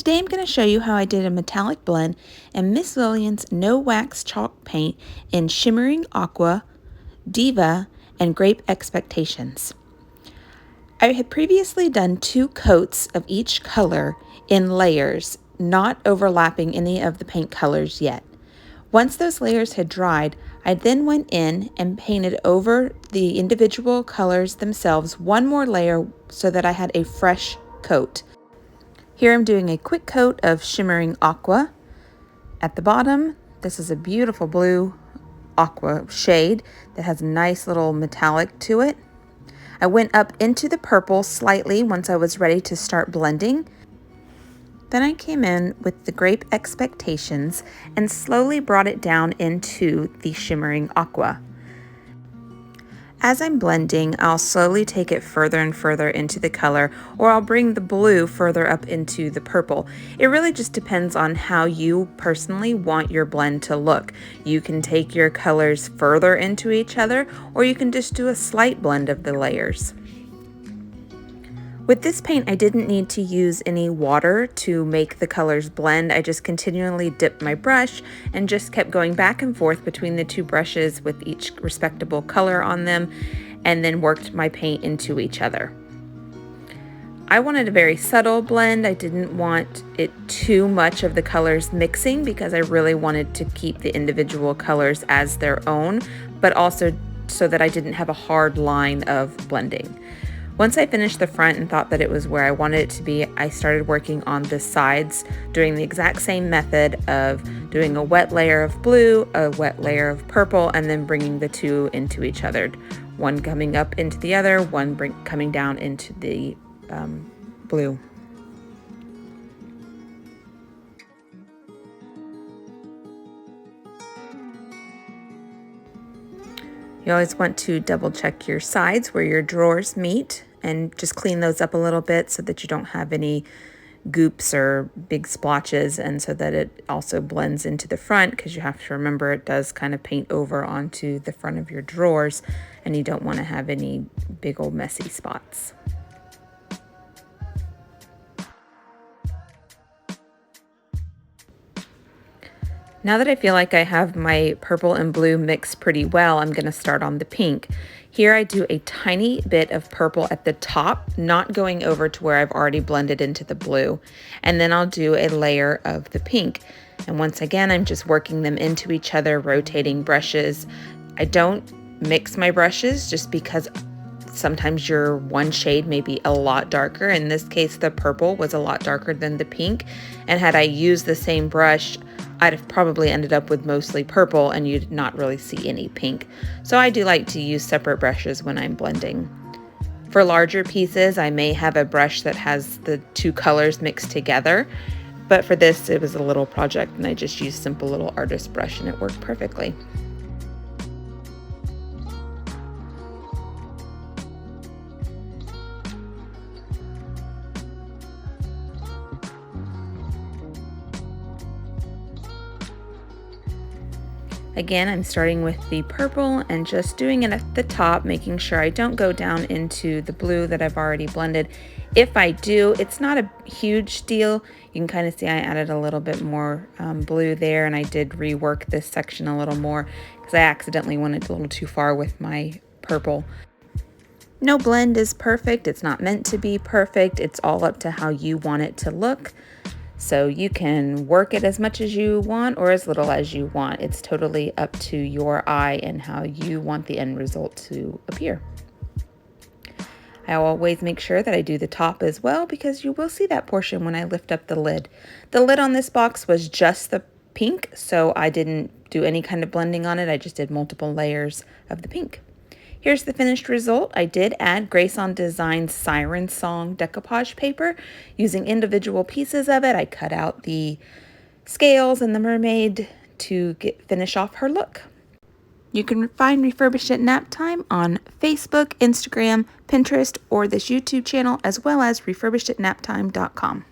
Today I'm going to show you how I did a metallic blend in Miss Lillian's No Wax Chalk Paint in Shimmering Aqua, Diva, and Grape Expectations. I had previously done 2 coats of each color in layers, not overlapping any of the paint colors yet. Once those layers had dried, I then went in and painted over the individual colors themselves one more layer so that I had a fresh coat. Here I'm doing a quick coat of Shimmering Aqua. At the bottom, this is a beautiful blue aqua shade that has a nice little metallic to it. I went up into the purple slightly once I was ready to start blending. Then I came in with the Grape Expectations and slowly brought it down into the Shimmering Aqua. As I'm blending, I'll slowly take it further and further into the color, or I'll bring the blue further up into the purple. It really just depends on how you personally want your blend to look. You can take your colors further into each other, or you can just do a slight blend of the layers. With this paint, I didn't need to use any water to make the colors blend. I just continually dipped my brush and just kept going back and forth between the 2 brushes with each respectable color on them, and then worked my paint into each other. I wanted a very subtle blend. I didn't want it too much of the colors mixing because I really wanted to keep the individual colors as their own, but also so that I didn't have a hard line of blending. Once I finished the front and thought that it was where I wanted it to be, I started working on the sides, doing the exact same method of doing a wet layer of blue, a wet layer of purple, and then bringing the 2 into each other. One coming up into the other, one coming down into the blue. You always want to double check your sides where your drawers meet and just clean those up a little bit so that you don't have any goops or big splotches, and so that it also blends into the front, because you have to remember it does kind of paint over onto the front of your drawers and you don't want to have any big old messy spots. Now that I feel like I have my purple and blue mixed pretty well, I'm going to start on the pink. Here I do a tiny bit of purple at the top, not going over to where I've already blended into the blue. And then I'll do a layer of the pink. And once again, I'm just working them into each other, rotating brushes. I don't mix my brushes just because sometimes your one shade may be a lot darker. In this case, the purple was a lot darker than the pink. And had I used the same brush, I'd have probably ended up with mostly purple and you'd not really see any pink. So I do like to use separate brushes when I'm blending. For larger pieces, I may have a brush that has the 2 colors mixed together, but for this, it was a little project and I just used simple little artist brush and it worked perfectly. Again, I'm starting with the purple and just doing it at the top, making sure I don't go down into the blue that I've already blended. If I do, it's not a huge deal. You can kind of see I added a little bit more blue there, and I did rework this section a little more because I accidentally went a little too far with my purple. No blend is perfect. It's not meant to be perfect. It's all up to how you want it to look. So you can work it as much as you want or as little as you want. It's totally up to your eye and how you want the end result to appear. I always make sure that I do the top as well, because you will see that portion when I lift up the lid. The lid on this box was just the pink, so I didn't do any kind of blending on it. I just did multiple layers of the pink. Here's the finished result. I did add Grace on Design's Siren Song decoupage paper. Using individual pieces of it, I cut out the scales and the mermaid to finish off her look. You can find Refurbished at Nap Time on Facebook, Instagram, Pinterest, or this YouTube channel, as well as refurbishedatnaptime.com.